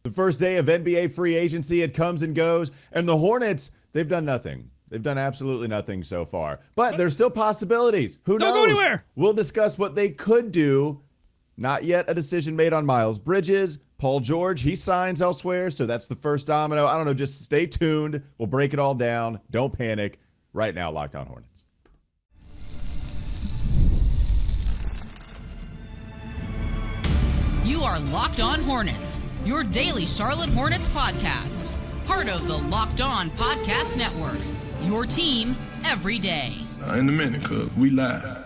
The first day of NBA free agency, it comes and goes. And the Hornets, they've done nothing. They've done absolutely nothing so far. But there's still possibilities. Who knows? Don't go anywhere. We'll discuss what they could do. Not yet a decision made on Miles Bridges. Paul George, he signs elsewhere, so that's the first domino. I don't know, just stay tuned. We'll break it all down. Don't panic. Right now, Locked On Hornets. You are Locked On Hornets, your daily Charlotte Hornets podcast. Part of the Locked On Podcast Network, your team every day. In a minute, cuz we live.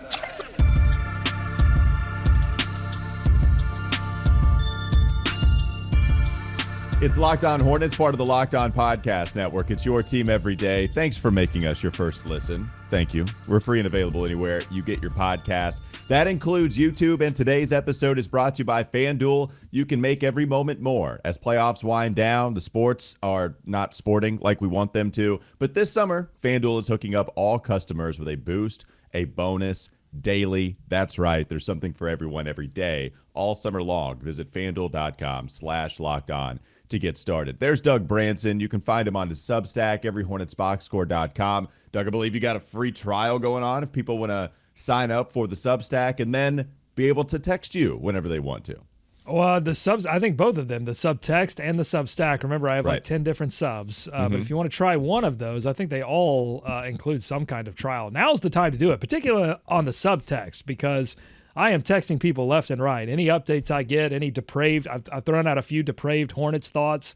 It's Locked On Hornets, part of the Locked On Podcast Network. It's your team every day. Thanks for making us your first listen. Thank you. We're free and available anywhere you get your podcast. That includes YouTube, and today's episode is brought to you by FanDuel. You can make every moment more. As playoffs wind down, the sports are not sporting like we want them to. But this summer, FanDuel is hooking up all customers with a boost, a bonus, daily. That's right. There's something for everyone every day, all summer long. Visit FanDuel.com/lockedon to get started. There's Doug Branson. You can find him on his Substack, everyhornetsboxscore.com. Doug, I believe you got a free trial going on if people want to sign up for the Substack and then be able to text you whenever they want to. Well, I think both of them, the subtext and the Substack. Remember, I have like 10 different subs. But if you want to try one of those, I think they all include some kind of trial. Now's the time to do it, particularly on the subtext, because I am texting people left and right. Any updates I get, any depraved, I've thrown out a few depraved Hornets thoughts.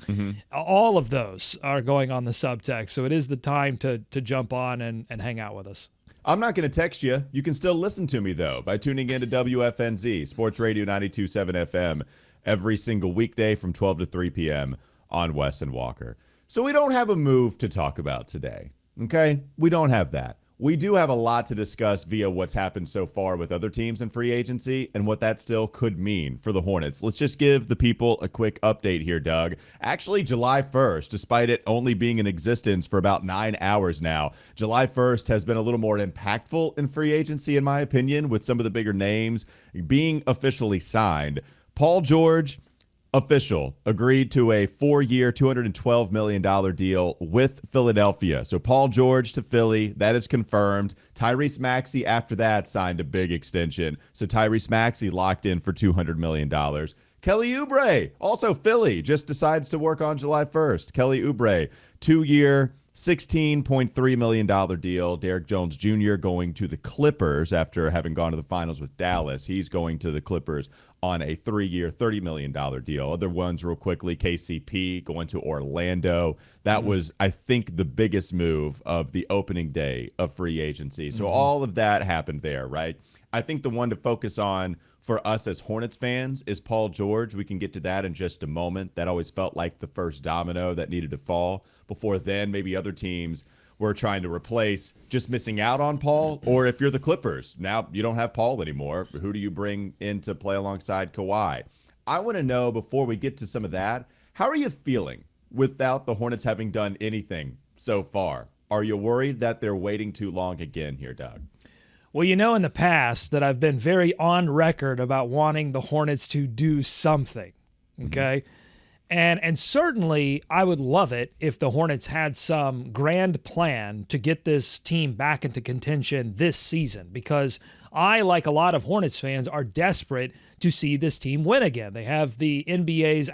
All of those are going on the subtext. So it is the time to jump on and hang out with us. I'm not going to text you. You can still listen to me, though, by tuning in to WFNZ, Sports Radio 92.7 FM, every single weekday from 12 to 3 p.m. on Wes and Walker. So we don't have a move to talk about today, okay? We don't have that. We do have a lot to discuss via what's happened so far with other teams in free agency and what that still could mean for the Hornets. Let's just give the people a quick update here, Doug. Actually, July 1st, despite it only being in existence for about 9 hours now, July 1st has been a little more impactful in free agency, in my opinion, with some of the bigger names being officially signed. Paul George, official, agreed to a 4-year, $212 million deal with Philadelphia. So Paul George to Philly, that is confirmed. Tyrese Maxey after that signed a big extension. So Tyrese Maxey locked in for $200 million. Kelly Oubre, also Philly, just decides to work on July 1st. Kelly Oubre, 2-year, $16.3 million deal. Derrick Jones Jr. going to the Clippers after having gone to the finals with Dallas. He's going to the Clippers on a 3-year, $30 million deal. Other ones real quickly, KCP going to Orlando. That was, I think, the biggest move of the opening day of free agency. So all of that happened there, right? I think the one to focus on for us as Hornets fans is Paul George. We can get to that in just a moment. That always felt like the first domino that needed to fall. Before then, maybe other teams were trying to replace just missing out on Paul. Or if you're the Clippers, now you don't have Paul anymore. Who do you bring in to play alongside Kawhi? I want to know, before we get to some of that, how are you feeling without the Hornets having done anything so far? Are you worried that they're waiting too long again here, Doug? Well, you know in the past that I've been very on record about wanting the Hornets to do something, okay? And certainly I would love it if the Hornets had some grand plan to get this team back into contention this season, because I, like a lot of Hornets fans, are desperate to see this team win again. They have the NBA's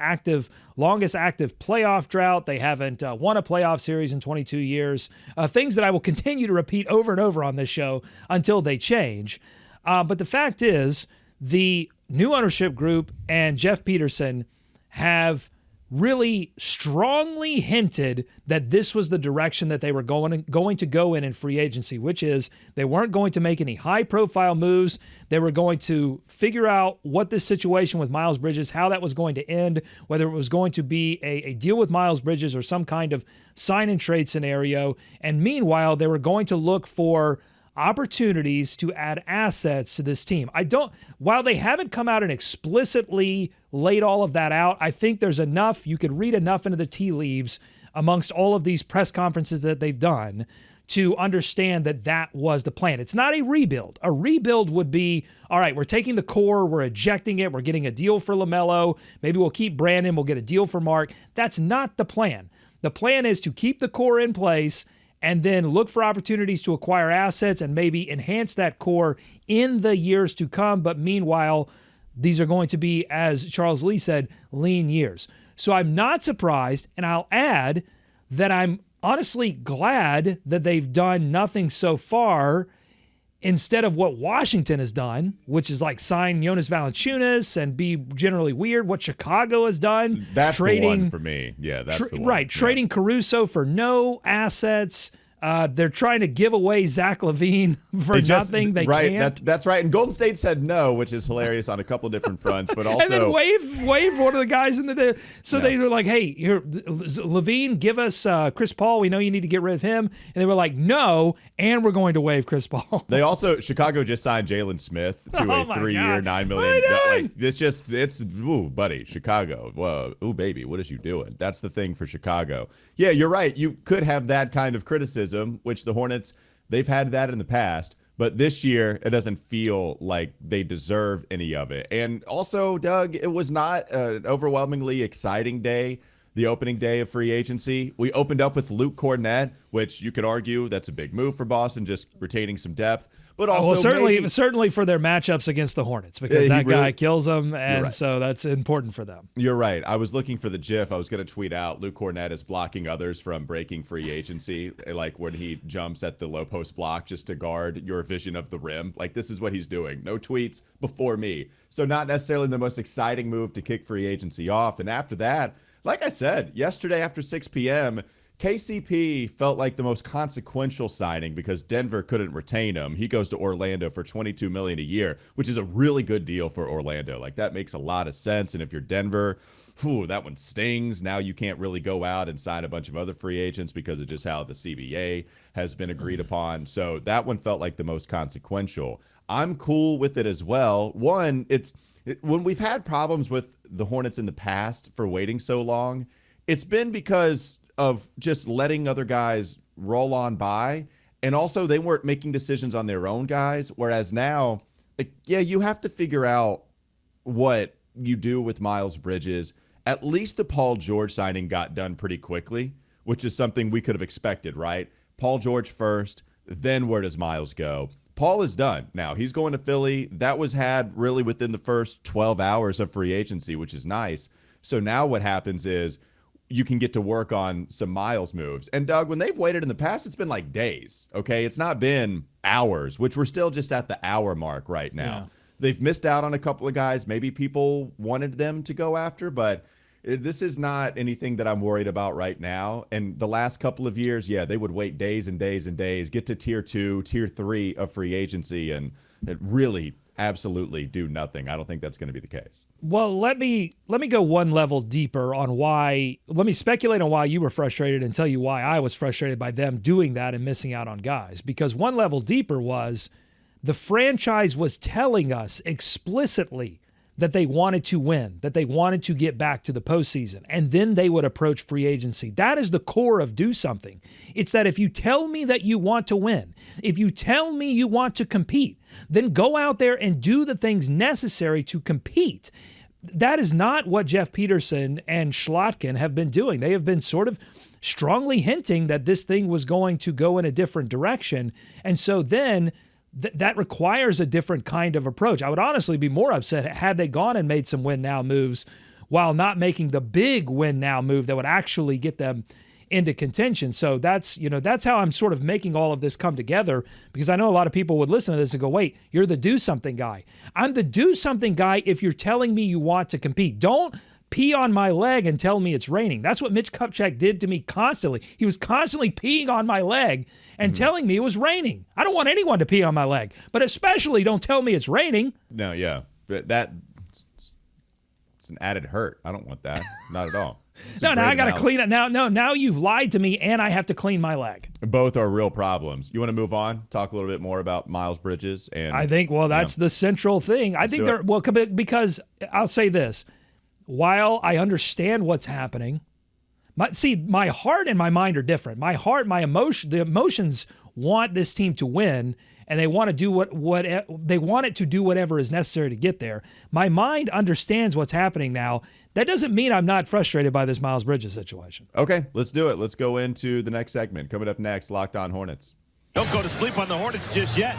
longest active playoff drought. They haven't won a playoff series in 22 years. Things that I will continue to repeat over and over on this show until they change. But the fact is, the new ownership group and Jeff Peterson have really strongly hinted that this was the direction that they were going to go in free agency, which is they weren't going to make any high-profile moves. They were going to figure out what this situation with Miles Bridges, how that was going to end, whether it was going to be a deal with Miles Bridges or some kind of sign-and-trade scenario. And meanwhile, they were going to look for opportunities to add assets to this team. While they haven't come out and explicitly laid all of that out, I think there's enough, you could read enough into the tea leaves amongst all of these press conferences that they've done to understand that that was the plan. It's not a rebuild. A rebuild would be, all right, we're taking the core, we're ejecting it, we're getting a deal for LaMelo, maybe we'll keep Brandon, we'll get a deal for Mark. That's not the plan. The plan is to keep the core in place and then look for opportunities to acquire assets and maybe enhance that core in the years to come. But meanwhile, these are going to be, as Charles Lee said, lean years. So I'm not surprised, and I'll add that I'm honestly glad that they've done nothing so far instead of what Washington has done, which is like sign Jonas Valanciunas and be generally weird. What Chicago has done. That's the one for me. Yeah, that's the one. Right, trading Caruso for no assets. They're trying to give away Zach LaVine for nothing. They can't. That's right. And Golden State said no, which is hilarious on a couple of different fronts. But also, and then waived one of the guys in the. So they were like, "Hey, here, LaVine, give us Chris Paul. We know you need to get rid of him." And they were like, "No, and we're going to waive Chris Paul." They also Chicago just signed Jalen Smith to a 3-year, $9 million. Ooh, buddy, Chicago. Whoa, ooh, baby, what is you doing? That's the thing for Chicago. Yeah, you're right. You could have that kind of criticism, which the Hornets, they've had that in the past, but this year it doesn't feel like they deserve any of it. And also, Doug, it was not an overwhelmingly exciting day, the opening day of free agency. We opened up with Luke Cornett, which you could argue that's a big move for Boston, just retaining some depth. But also certainly for their matchups against the Hornets, because that guy kills them, and so that's important for them. You're right. I was looking for the GIF. I was going to tweet out Luke Cornett is blocking others from breaking free agency, like when he jumps at the low post block just to guard your vision of the rim. Like, this is what he's doing. No tweets before me. So not necessarily the most exciting move to kick free agency off. And after that, like I said, yesterday after 6 p.m., KCP felt like the most consequential signing because Denver couldn't retain him. He goes to Orlando for $22 million a year, which is a really good deal for Orlando. Like, that makes a lot of sense. And if you're Denver, that one stings. Now you can't really go out and sign a bunch of other free agents because of just how the CBA has been agreed upon. So that one felt like the most consequential. I'm cool with it as well. One, when we've had problems with the Hornets in the past for waiting so long, it's been because of just letting other guys roll on by. And also they weren't making decisions on their own guys. Whereas now, you have to figure out what you do with Miles Bridges. At least the Paul George signing got done pretty quickly, which is something we could have expected, right? Paul George first, then where does Miles go? Paul is done. Now he's going to Philly. That was had really within the first 12 hours of free agency, which is nice. So now what happens is you can get to work on some Miles moves. And Doug, when they've waited in the past, it's been like days, okay? It's not been hours, which we're still just at the hour mark right now. Yeah. They've missed out on a couple of guys maybe people wanted them to go after, but this is not anything that I'm worried about right now. And the last couple of years, they would wait days and days and days, get to tier 2, tier 3 of free agency, and it really absolutely do nothing. I don't think that's going to be the case. Well, let me go one level deeper on why. Let me speculate on why you were frustrated and tell you why I was frustrated by them doing that and missing out on guys. Because one level deeper was the franchise was telling us explicitly that they wanted to win, that they wanted to get back to the postseason, and then they would approach free agency. That is the core of do something. It's that if you tell me that you want to win, if you tell me you want to compete, then go out there and do the things necessary to compete. That is not what Jeff Peterson and Schlotkin have been doing. They have been sort of strongly hinting that this thing was going to go in a different direction. And so then that requires a different kind of approach. I would honestly be more upset had they gone and made some win now moves while not making the big win now move that would actually get them into contention. So that's how I'm sort of making all of this come together, because I know a lot of people would listen to this and go, wait, you're the do something guy. I'm the do something guy if you're telling me you want to compete. Don't pee on my leg and tell me it's raining. That's what Mitch Kupchak did to me constantly. He was constantly peeing on my leg and telling me it was raining. I don't want anyone to pee on my leg, but especially don't tell me it's raining. No, yeah. But it's an added hurt. I don't want that. Not at all. Now I got to clean it. Now you've lied to me and I have to clean my leg. Both are real problems. You want to move on? Talk a little bit more about Miles Bridges? And I think, that's the central thing. I think because I'll say this. While I understand what's happening, My heart and my mind are different. My heart, the emotions want this team to win, and they want to do what they want it to do whatever is necessary to get there. My mind understands what's happening now. That doesn't mean I'm not frustrated by this Miles Bridges situation. Okay, let's do it. Let's go into the next segment. Coming up next, Locked On Hornets. Don't go to sleep on the Hornets just yet.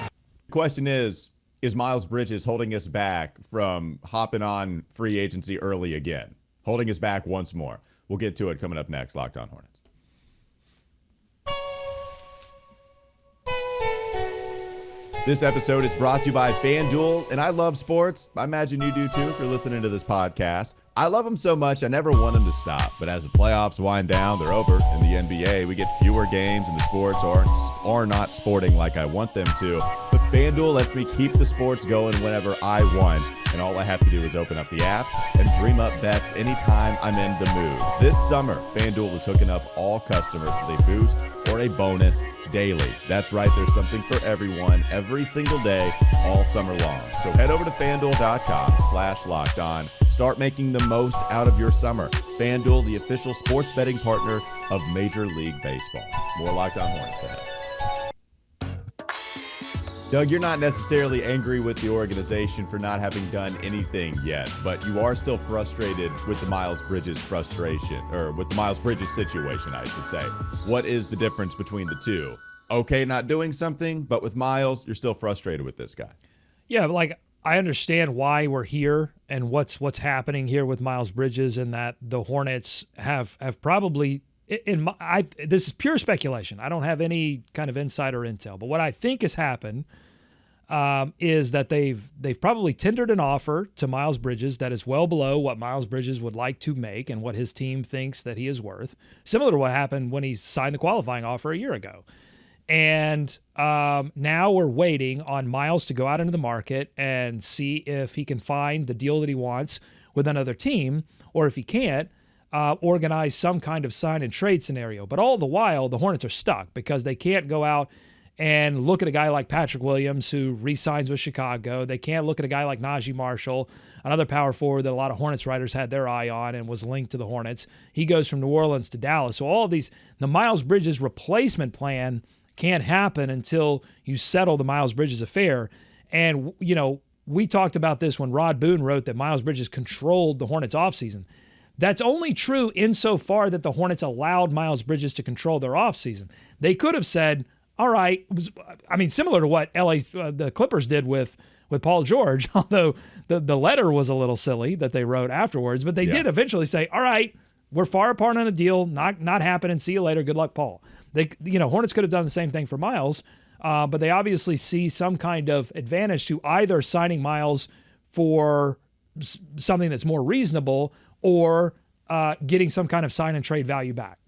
Question is Miles Bridges holding us back from hopping on free agency early again? Holding us back once more. We'll get to it coming up next. Locked On Hornets. This episode is brought to you by FanDuel, and I love sports. I imagine you do too if you're listening to this podcast. I love them so much, I never want them to stop. But as the playoffs wind down, they're over. In the NBA, we get fewer games, and the sports are not sporting like I want them to. But FanDuel lets me keep the sports going whenever I want. And all I have to do is open up the app and dream up bets anytime I'm in the mood. This summer, FanDuel is hooking up all customers with a boost or a bonus daily. That's right, there's something for everyone every single day, all summer long. So head over to FanDuel.com/lockedon. Start making the most out of your summer. FanDuel, the official sports betting partner of Major League Baseball. More Locked On Hornets ahead. Doug, you're not necessarily angry with the organization for not having done anything yet, but you are still frustrated with the Miles Bridges situation, or with the Miles Bridges situation, I should say. What is the difference between the two? Okay, not doing something, but with Miles, you're still frustrated with this guy. Yeah, like I understand why we're here and what's happening here with Miles Bridges, and that the Hornets have probably this is pure speculation. I don't have any kind of insider intel, but what I think has happened is that they've probably tendered an offer to Miles Bridges that is well below what Miles Bridges would like to make and what his team thinks that he is worth, similar to what happened when he signed the qualifying offer a year ago. And now we're waiting on Miles to go out into the market and see if he can find the deal that he wants with another team, or if he can't, organize some kind of sign and trade scenario. But all the while, the Hornets are stuck because they can't go out and look at a guy like Patrick Williams, who re-signs with Chicago. They can't look at a guy like Najee Marshall, another power forward that a lot of Hornets writers had their eye on and was linked to the Hornets. He goes from New Orleans to Dallas. So all of these, the Miles Bridges replacement plan can't happen until you settle the Miles Bridges affair. And, you know, we talked about this when Rod Boone wrote that Miles Bridges controlled the Hornets offseason. That's only true insofar that the Hornets allowed Miles Bridges to control their offseason. They could have said, all right, similar to what the Clippers did with Paul George, although the letter was a little silly that they wrote afterwards, but they did eventually say, all right, we're far apart on a deal, not happening, see you later, good luck, Paul. Hornets could have done the same thing for Miles, but they obviously see some kind of advantage to either signing Miles for something that's more reasonable or getting some kind of sign and trade value back.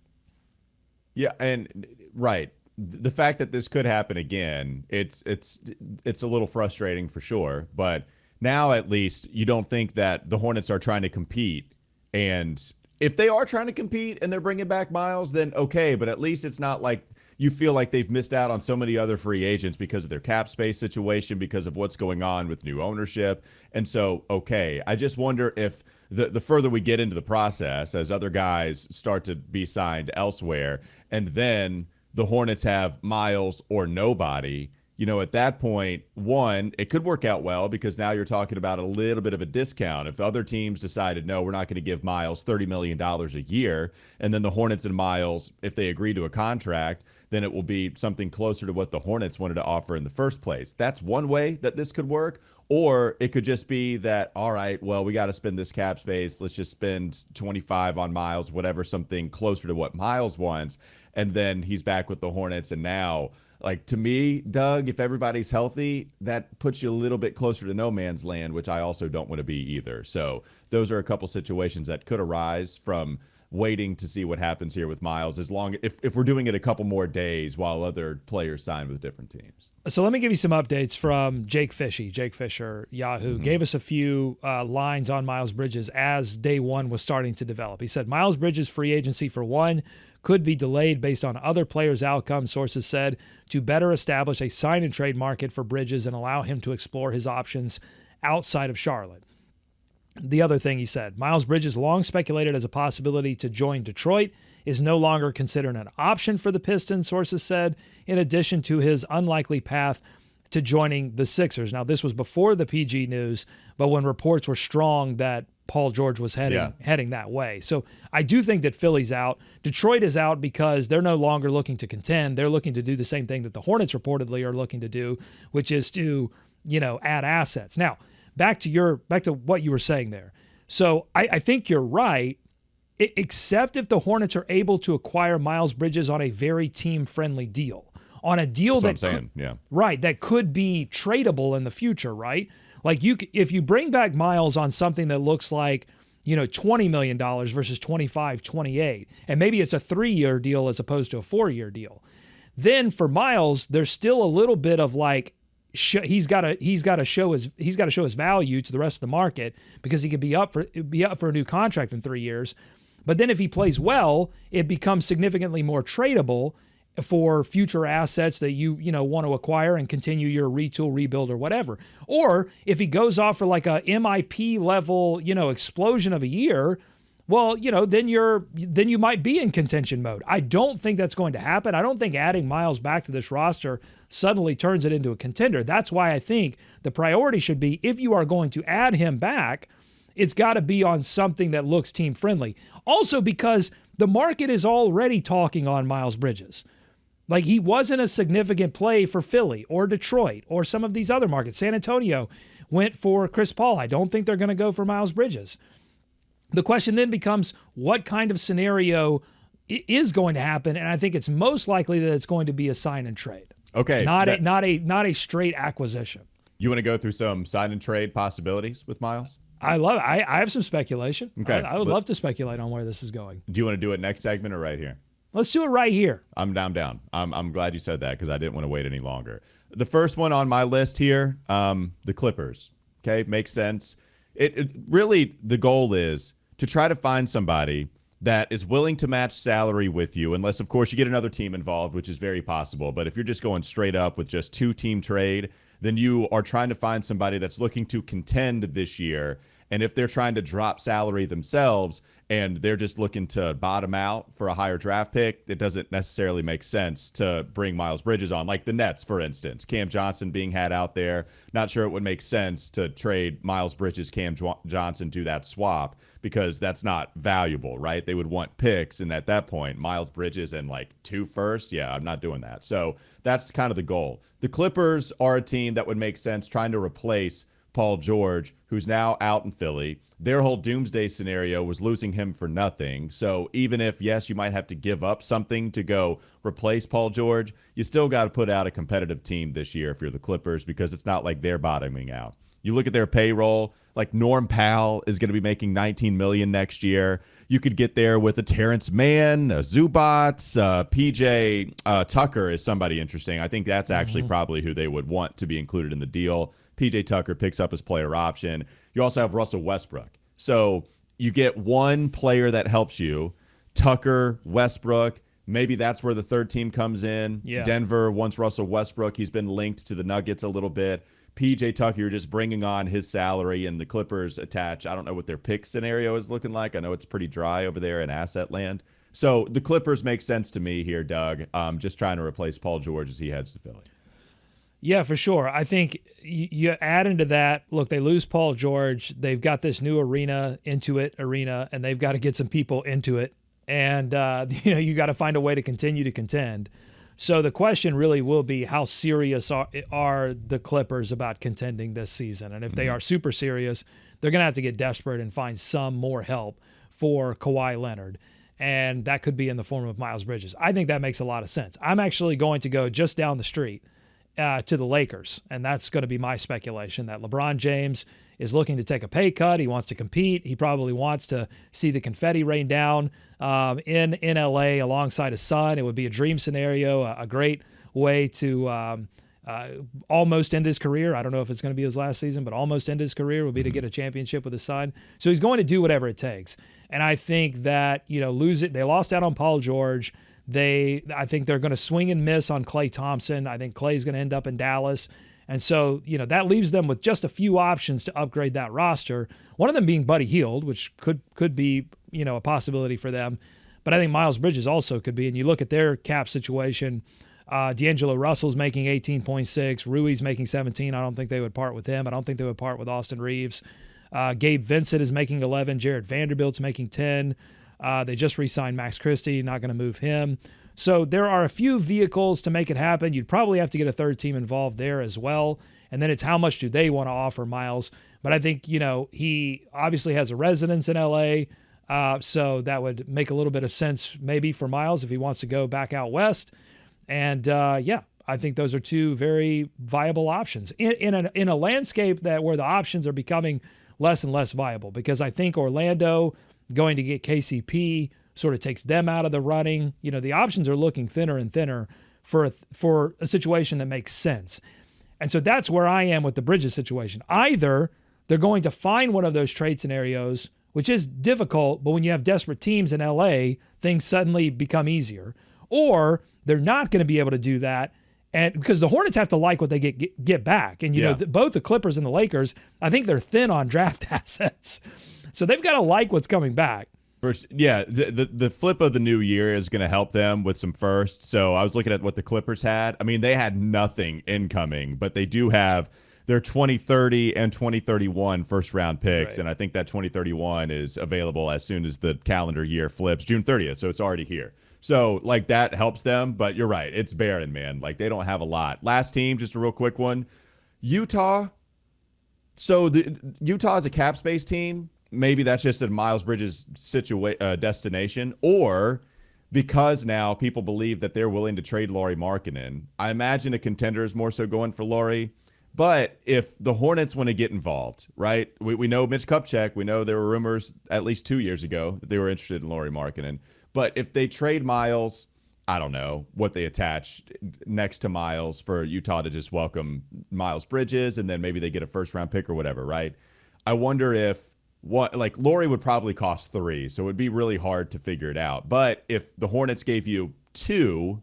Yeah, and right. The fact that this could happen again, it's a little frustrating for sure. But now at least you don't think that the Hornets are trying to compete. And if they are trying to compete and they're bringing back Miles, then okay. But at least it's not like you feel like they've missed out on so many other free agents because of their cap space situation, because of what's going on with new ownership. And so, okay, I just wonder if the further we get into the process, as other guys start to be signed elsewhere, and then the Hornets have Miles or nobody, at that point, one, it could work out well because now you're talking about a little bit of a discount. If other teams decided, no, we're not going to give Miles $30 million a year, and then the Hornets and Miles, if they agree to a contract, then it will be something closer to what the Hornets wanted to offer in the first place. That's one way that this could work. Or it could just be that, all right, well, we got to spend this cap space. Let's just spend 25 on Miles, whatever, something closer to what Miles wants. And then he's back with the Hornets. And now, like, to me, Doug, if everybody's healthy, that puts you a little bit closer to no man's land, which I also don't want to be either. So those are a couple situations that could arise from waiting to see what happens here with Miles, if we're doing it a couple more days while other players sign with different teams. So let me give you some updates from Jake Fisher, Yahoo, gave us a few lines on Miles Bridges as day one was starting to develop. He said, Miles Bridges' free agency for one could be delayed based on other players' outcomes, sources said, to better establish a sign and trade market for Bridges and allow him to explore his options outside of Charlotte. the other thing he said, Miles Bridges, long speculated as a possibility to join Detroit, is no longer considered an option for the Pistons, sources said, in addition to his unlikely path to joining the Sixers. Now, this was before the PG news, but when reports were strong that Paul George was heading that way. So I do think that Philly's out. Detroit is out because they're no longer looking to contend. They're looking to do the same thing that the Hornets reportedly are looking to do, which is to, add assets. Now, back to what you were saying there. So I think you're right, except if the Hornets are able to acquire Miles Bridges on a very team-friendly deal. On a deal that could be tradable in the future, right? Like if you bring back Miles on something that looks like, $20 million versus 25, 28, and maybe it's a 3-year deal as opposed to a 4-year deal, then for Miles, there's still a little bit of like he's got to show his value to the rest of the market because he could be up for a new contract in 3 years. But then if he plays well, it becomes significantly more tradable for future assets that you want to acquire and continue your retool, rebuild, or whatever. Or if he goes off for like a MIP level, explosion of a year, well, then you might be in contention mode. I don't think that's going to happen. I don't think adding Miles back to this roster suddenly turns it into a contender. That's why I think the priority should be, if you are going to add him back, it's got to be on something that looks team friendly. Also because the market is already talking on Miles Bridges. Like, he wasn't a significant play for Philly or Detroit or some of these other markets. San Antonio went for Chris Paul. I don't think they're going to go for Miles Bridges. The question then becomes, what kind of scenario is going to happen? And I think it's most likely that it's going to be a sign and trade. Okay. Not a straight acquisition. You want to go through some sign and trade possibilities with Miles? I love it. I have some speculation. Okay. I would love to speculate on where this is going. Do you want to do it next segment or right here? Let's do it right here. I'm down. I'm glad you said that because I didn't want to wait any longer. The first one on my list here, the Clippers. Okay, makes sense. It really, the goal is to try to find somebody that is willing to match salary with you, unless, of course, you get another team involved, which is very possible. But if you're just going straight up with just 2-team trade, then you are trying to find somebody that's looking to contend this year. And if they're trying to drop salary themselves and they're just looking to bottom out for a higher draft pick, it doesn't necessarily make sense to bring Miles Bridges on. Like the Nets, for instance, Cam Johnson being had out there. Not sure it would make sense to trade Miles Bridges, Cam Johnson, do that swap because that's not valuable, right? They would want picks. And at that point, Miles Bridges and like 2 firsts, yeah, I'm not doing that. So that's kind of the goal. The Clippers are a team that would make sense trying to replace Paul George, who's now out in Philly. Their whole doomsday scenario was losing him for nothing. So even if, yes, you might have to give up something to go replace Paul George, you still got to put out a competitive team this year if you're the Clippers because it's not like they're bottoming out. You look at their payroll, like Norm Powell is going to be making $19 million next year. You could get there with a Terrence Mann, a Zubac, PJ Tucker is somebody interesting. I think that's actually probably who they would want to be included in the deal. PJ Tucker picks up his player option. You also have Russell Westbrook. So you get one player that helps you, Tucker, Westbrook. Maybe that's where the third team comes in. Yeah. Denver wants Russell Westbrook. He's been linked to the Nuggets a little bit. PJ Tucker, you're just bringing on his salary, and the Clippers attach. I don't know what their pick scenario is looking like. I know it's pretty dry over there in asset land. So the Clippers make sense to me here, Doug. Just trying to replace Paul George as he heads to Philly. Yeah, for sure. I think you add into that, look, they lose Paul George. They've got this new arena, and they've got to get some people into it. And, you got to find a way to continue to contend. So the question really will be, how serious are the Clippers about contending this season? And if they are super serious, they're going to have to get desperate and find some more help for Kawhi Leonard. And that could be in the form of Miles Bridges. I think that makes a lot of sense. I'm actually going to go just down the street to the Lakers, and that's going to be my speculation, that LeBron James is looking to take a pay cut. He wants to compete. He probably wants to see the confetti rain down in LA alongside his son. It would be a dream scenario, a great way to almost end his career. I don't know if it's going to be his last season, but almost end his career would be to get a championship with his son. So he's going to do whatever it takes. And I think that, they lost out on Paul George. I think they're going to swing and miss on Klay Thompson. I think Klay's going to end up in Dallas. And so, that leaves them with just a few options to upgrade that roster. One of them being Buddy Hield, which could be, a possibility for them. But I think Miles Bridges also could be. And you look at their cap situation, D'Angelo Russell's making 18.6, Rui's making 17. I don't think they would part with him. I don't think they would part with Austin Reeves. Gabe Vincent is making 11. Jared Vanderbilt's making 10. They just re-signed Max Christie, not going to move him. So there are a few vehicles to make it happen. You'd probably have to get a third team involved there as well. And then it's how much do they want to offer Miles. But I think, he obviously has a residence in L.A., so that would make a little bit of sense maybe for Miles if he wants to go back out west. And, I think those are two very viable options in a landscape where the options are becoming less and less viable, because I think Orlando going to get KCP sort of takes them out of the running. The options are looking thinner and thinner for a situation that makes sense. And so that's where I am with the Bridges situation. Either they're going to find one of those trade scenarios, which is difficult, but when you have desperate teams in LA, things suddenly become easier. Or they're not going to be able to do that, and because the Hornets have to like what they get back. And, both the Clippers and the Lakers, I think they're thin on draft assets. So they've got to like what's coming back. The flip of the new year is going to help them with some firsts. So I was looking at what the Clippers had. I mean, they had nothing incoming, but they do have their 2030 and 2031 first-round picks, right. And I think that 2031 is available as soon as the calendar year flips, June 30th, so it's already here. So, that helps them, but you're right. It's barren, man. They don't have a lot. Last team, just a real quick one, Utah. So, Utah is a cap space team. Maybe that's just a Miles Bridges destination, or because now people believe that they're willing to trade Lauri Markkanen. I imagine a contender is more so going for Lauri. But if the Hornets want to get involved, right? We know Mitch Kupchak. We know there were rumors at least 2 years ago that they were interested in Lauri Markkanen. But if they trade Miles, I don't know what they attach next to Miles for Utah to just welcome Miles Bridges, and then maybe they get a first-round pick or whatever, right? I wonder if Lauri would probably cost 3, so it would be really hard to figure it out. But if the Hornets gave you 2,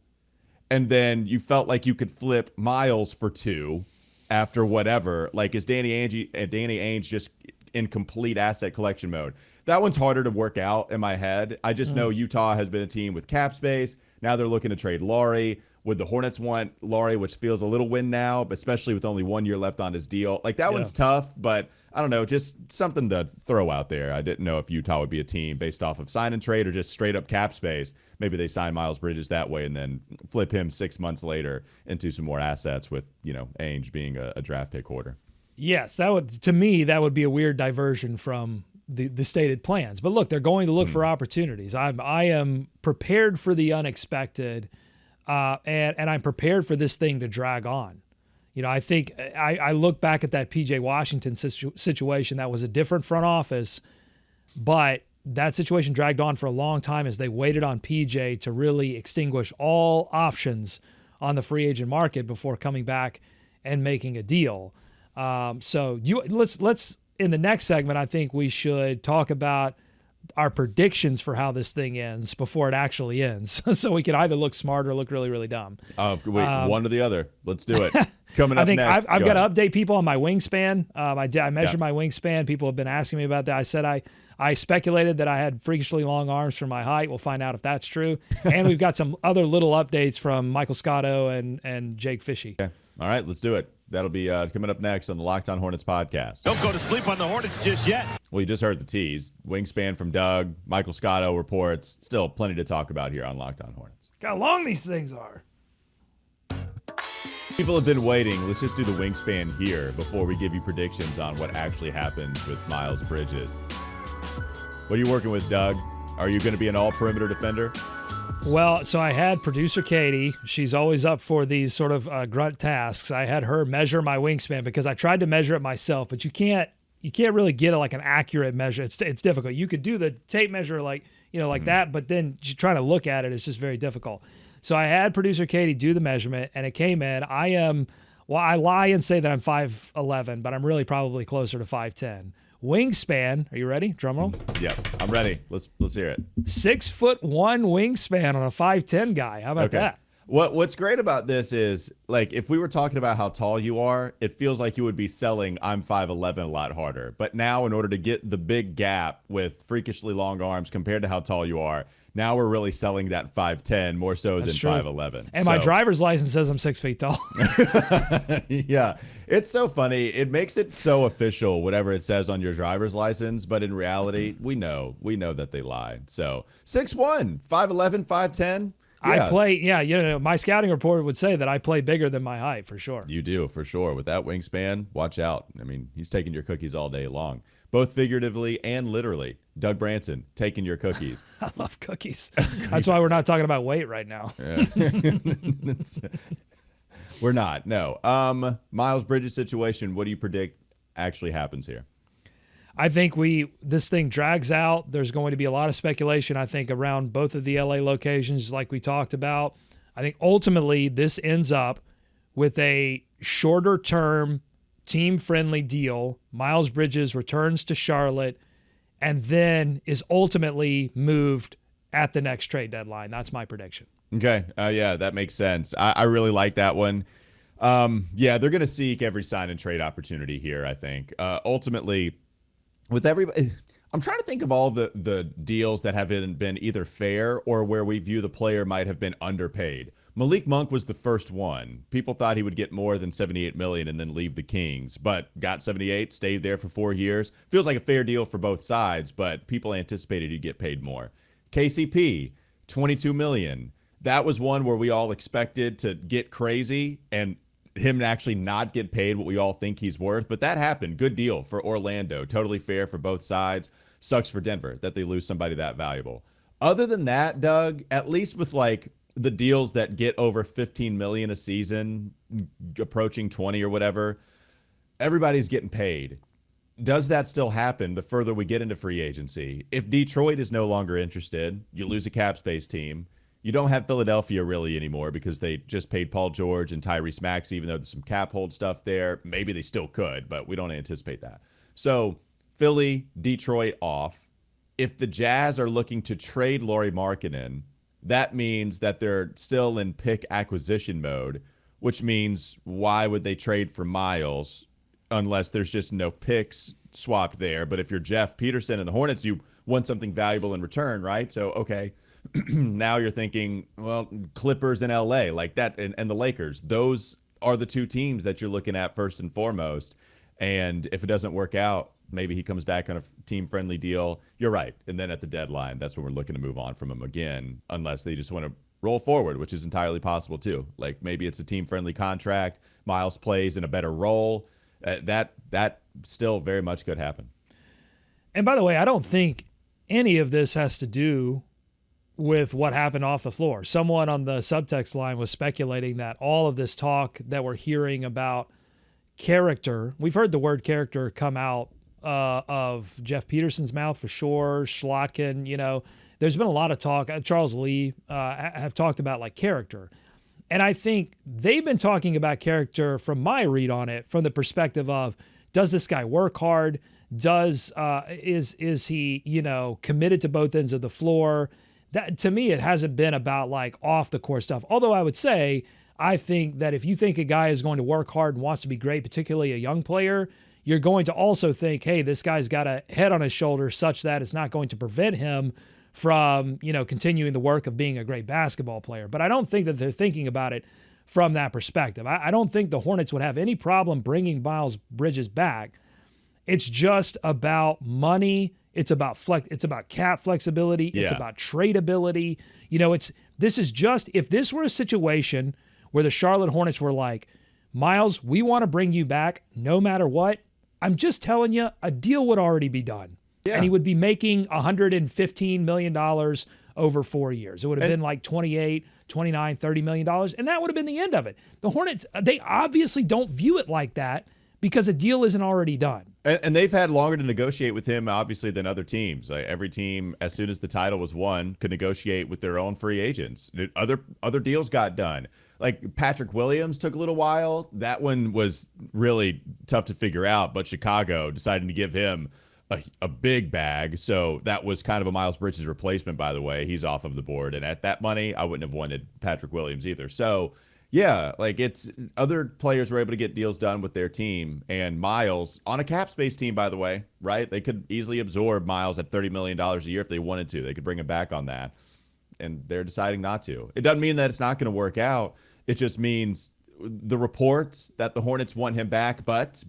and then you felt like you could flip Miles for 2 after whatever, is Danny Ainge just in complete asset collection mode? That one's harder to work out in my head. I just know Utah has been a team with cap space. Now they're looking to trade Lauri. Would the Hornets want Lauri, which feels a little win now, but especially with only 1 year left on his deal? That one's tough, but I don't know, just something to throw out there. I didn't know if Utah would be a team based off of sign and trade or just straight up cap space. Maybe they sign Miles Bridges that way and then flip him 6 months later into some more assets with, Ainge being a draft pick hoarder. Yes, that would be a weird diversion from the stated plans. But look, they're going to look for opportunities. I am prepared for the unexpected, and I'm prepared for this thing to drag on. I think I look back at that P.J. Washington situation. That was a different front office, but that situation dragged on for a long time as they waited on P.J. to really extinguish all options on the free agent market before coming back and making a deal. So let's in the next segment, I think we should talk about our predictions for how this thing ends before it actually ends. So we can either look smart or look really, really dumb. One or the other. Let's do it. Coming up I think next. I've got to update people on my wingspan. I measured my wingspan. People have been asking me about that. I said I speculated that I had freakishly long arms for my height. We'll find out if that's true. And we've got some other little updates from Michael Scotto and Jake Fishy. Okay. All right, let's do it. That'll be coming up next on the Locked On Hornets podcast. Don't go to sleep on the Hornets just yet. Well, you just heard the tease. Wingspan from Doug. Michael Scotto reports. Still plenty to talk about here on Locked On Hornets. Look how long these things are. People have been waiting. Let's just do the wingspan here before we give you predictions on what actually happens with Miles Bridges. What are you working with, Doug? Are you going to be an all-perimeter defender? Well, so I had producer Katie. She's always up for these sort of grunt tasks. I had her measure my wingspan because I tried to measure it myself, but you can't really get an accurate measure. It's difficult. You could do the tape measure like that, but then trying to look at it is just very difficult. So I had producer Katie do the measurement, and it came in. I lie and say that I'm 5'11", but I'm really probably closer to 5'10". Wingspan, are you ready? Drum roll. Yeah, I'm ready. Let's hear it. 6'1" wingspan on a 5'10" guy. How about that? What's great about this is, like, if we were talking about how tall you are, it feels like you would be selling I'm 5'11" a lot harder. But now, in order to get the big gap with freakishly long arms compared to how tall you are, now we're really selling that 5'10" more so than 5'11". And my driver's license says I'm 6 feet tall. Yeah, it's so funny. It makes it so official, whatever it says on your driver's license. But in reality, we know that they lie. So 6'1", 5'11", 5'10". Yeah. I play, my scouting report would say that I play bigger than my height for sure. You do, for sure. With that wingspan, watch out. I mean, he's taking your cookies all day long, both figuratively and literally. Doug Branson, taking your cookies. I love cookies. That's why we're not talking about weight right now. Yeah. We're not, no. Miles Bridges situation, what do you predict actually happens here? I think this thing drags out. There's going to be a lot of speculation, I think, around both of the LA locations, like we talked about. I think ultimately this ends up with a shorter term, team-friendly deal. Miles Bridges returns to Charlotte and then is ultimately moved at the next trade deadline. That's my prediction. Okay. Yeah, that makes sense. I really like that one. Yeah, they're going to seek every sign and trade opportunity here, I think. Ultimately, with everybody, I'm trying to think of all the deals that have been either fair or where we view the player might have been underpaid. Malik Monk was the first one. People thought he would get more than $78 million and then leave the Kings, but got 78, stayed there for 4 years. Feels like a fair deal for both sides, but people anticipated he'd get paid more. KCP, $22 million. That was one where we all expected to get crazy and him to actually not get paid what we all think he's worth, but that happened. Good deal for Orlando. Totally fair for both sides. Sucks for Denver that they lose somebody that valuable. Other than that, Doug, at least with like the deals that get over $15 million a season, approaching 20 or whatever, everybody's getting paid. Does that still happen the further we get into free agency? If Detroit is no longer interested, you lose a cap space team. You don't have Philadelphia really anymore because they just paid Paul George and Tyrese Maxey, even though there's some cap hold stuff there. Maybe they still could, but we don't anticipate that. So Philly, Detroit off. If the Jazz are looking to trade Lauri Markkanen, that means that they're still in pick acquisition mode, which means why would they trade for Miles unless there's just no picks swapped there? But if you're Jeff Peterson and the Hornets, you want something valuable in return, right? So, okay. Now you're thinking, well, Clippers in LA like that and the Lakers. Those are the two teams that you're looking at first and foremost. And if it doesn't work out, maybe he comes back on a team-friendly deal. You're right. And then at the deadline, that's when we're looking to move on from him again, unless they just want to roll forward, which is entirely possible too. Like maybe it's a team-friendly contract. Miles plays in a better role. That still very much could happen. And by the way, I don't think any of this has to do with what happened off the floor. Someone on the subtext line was speculating that all of this talk that we're hearing about character, we've heard the word character come out of Jeff Peterson's mouth for sure. Schlotkin, there's been a lot of talk. Charles Lee have talked about like character. And I think they've been talking about character from my read on it, from the perspective of, does this guy work hard? Is he, committed to both ends of the floor? That, to me, it hasn't been about like off the court stuff. Although I would say, I think that if you think a guy is going to work hard and wants to be great, particularly a young player, you're going to also think, hey, this guy's got a head on his shoulder such that it's not going to prevent him from, continuing the work of being a great basketball player. But I don't think that they're thinking about it from that perspective. I don't think the Hornets would have any problem bringing Miles Bridges back. It's just about money. It's about it's about cap flexibility. It's about tradability. If this were a situation where the Charlotte Hornets were like, Miles, we want to bring you back no matter what, I'm just telling you, a deal would already be done. Yeah. And he would be making $115 million over 4 years. It would have been like $28, $29, $30 million, and that would have been the end of it. The Hornets, they obviously don't view it like that because a deal isn't already done. And they've had longer to negotiate with him, obviously, than other teams. Like every team, as soon as the title was won, could negotiate with their own free agents. Other deals got done. Like Patrick Williams took a little while. That one was really tough to figure out, but Chicago decided to give him a big bag. So that was kind of a Miles Bridges replacement, by the way. He's off of the board. And at that money, I wouldn't have wanted Patrick Williams either. So, yeah, like it's other players were able to get deals done with their team. And Miles, on a cap space team, by the way, right? They could easily absorb Miles at $30 million a year if they wanted to. They could bring him back on that. And they're deciding not to. It doesn't mean that it's not going to work out. It just means the reports that the Hornets want him back, but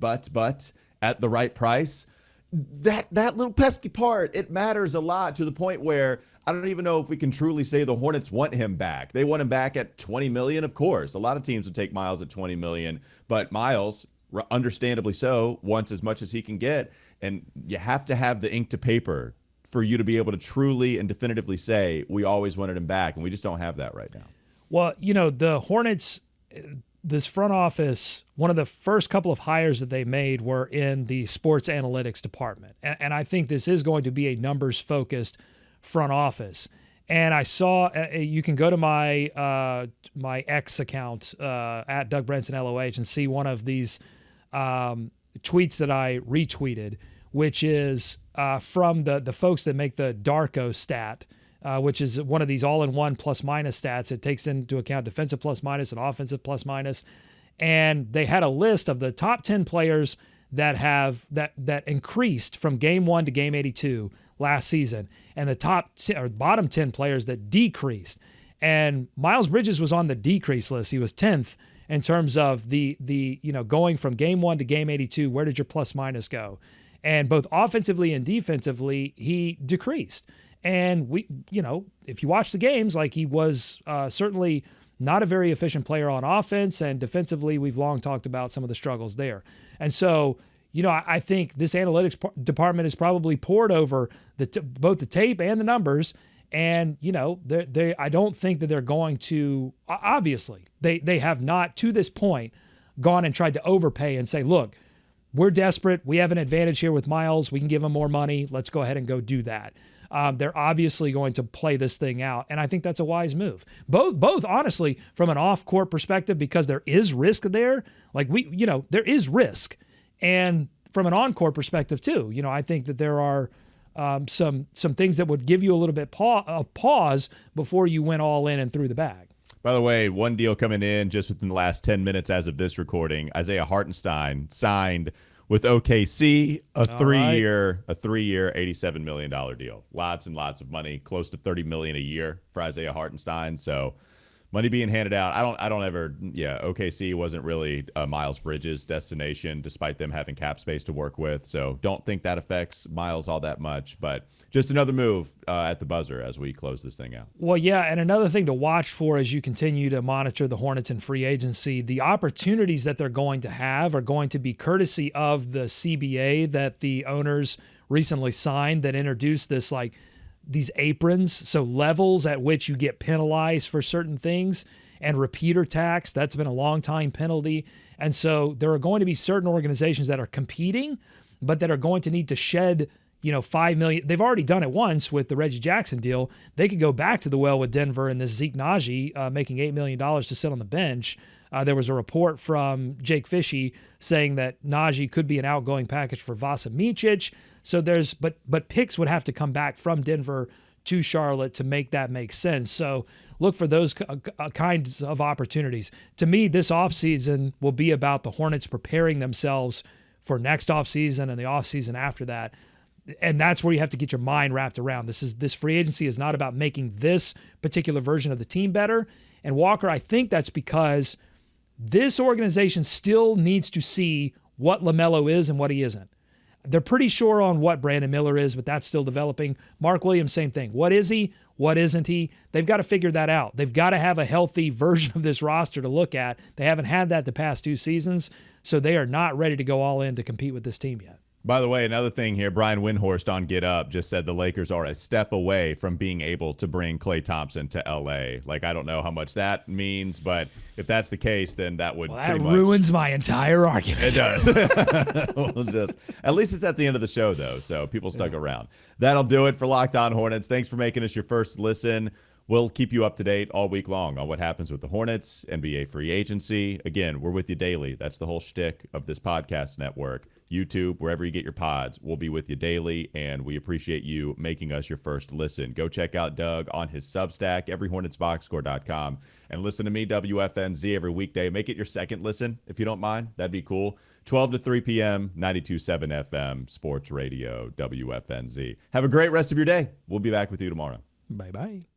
at the right price. That little pesky part, it matters a lot to the point where I don't even know if we can truly say the Hornets want him back. They want him back at $20 million, of course. A lot of teams would take Miles at $20 million, but Miles, understandably so, wants as much as he can get, and you have to have the ink to paper for you to be able to truly and definitively say we always wanted him back, and we just don't have that right now. Well, the Hornets, this front office, one of the first couple of hires that they made were in the sports analytics department. And I think this is going to be a numbers-focused front office. And I saw, you can go to my my X account at Doug Brenson LOH and see one of these tweets that I retweeted, which is from the folks that make the Darko stat, which is one of these all-in-one plus-minus stats. It takes into account defensive plus-minus and offensive plus-minus. And they had a list of the top 10 players that have that increased from game 1 to game 82 last season, and the bottom 10 players that decreased. And Miles Bridges was on the decrease list. He was 10th in terms of the going from game 1 to game 82. Where did your plus-minus go? And both offensively and defensively, he decreased. And if you watch the games, like he was certainly not a very efficient player on offense, and defensively, we've long talked about some of the struggles there. And so, I think this analytics department is probably poured over both the tape and the numbers. And I don't think that they're going to. Obviously, they have not to this point gone and tried to overpay and say, look, we're desperate. We have an advantage here with Miles. We can give him more money. Let's go ahead and go do that. They're obviously going to play this thing out, and I think that's a wise move. Both honestly, from an off-court perspective, because there is risk there. Like there is risk, and from an on-court perspective too. I think that there are some things that would give you a little bit of pause before you went all in and threw the bag. By the way, one deal coming in just within the last 10 minutes as of this recording. Isaiah Hartenstein signed with OKC, a three-year, $87 million deal. Lots and lots of money, close to $30 million a year for Isaiah Hartenstein. So money being handed out. OKC wasn't really a Miles Bridges destination, despite them having cap space to work with. So don't think that affects Miles all that much. But just another move at the buzzer as we close this thing out. Well, yeah, and another thing to watch for as you continue to monitor the Hornets in free agency, the opportunities that they're going to have are going to be courtesy of the CBA that the owners recently signed that introduced this these aprons, so levels at which you get penalized for certain things, and repeater tax. That's been a long time penalty. And so there are going to be certain organizations that are competing, but that are going to need to shed, $5 million. They've already done it once with the Reggie Jackson deal. They could go back to the well with Denver and this Zeke Naji making $8 million to sit on the bench. There was a report from Jake Fishy saying that Naji could be an outgoing package for Vasa Micic. So but picks would have to come back from Denver to Charlotte to make that make sense. So look for those kinds of opportunities. To me, this offseason will be about the Hornets preparing themselves for next offseason and the offseason after that. And that's where you have to get your mind wrapped around. This free agency is not about making this particular version of the team better. And Walker, I think that's because this organization still needs to see what LaMelo is and what he isn't. They're pretty sure on what Brandon Miller is, but that's still developing. Mark Williams, same thing. What is he? What isn't he? They've got to figure that out. They've got to have a healthy version of this roster to look at. They haven't had that the past 2 seasons, so they are not ready to go all in to compete with this team yet. By the way, another thing here, Brian Windhorst on Get Up just said the Lakers are a step away from being able to bring Klay Thompson to L.A. I don't know how much that means, but if that's the case, then that would that ruins my entire argument. It does. At least it's at the end of the show, though, so people stuck around. That'll do it for Locked On Hornets. Thanks for making us your first listen. We'll keep you up to date all week long on what happens with the Hornets, NBA free agency. Again, we're with you daily. That's the whole shtick of this podcast network. YouTube, wherever you get your pods. We'll be with you daily, and we appreciate you making us your first listen. Go check out Doug on his Substack, everyhornetsboxscore.com, and listen to me, WFNZ, every weekday. Make it your second listen, if you don't mind. That'd be cool. 12 to 3 p.m., 92.7 FM, Sports Radio, WFNZ. Have a great rest of your day. We'll be back with you tomorrow. Bye-bye.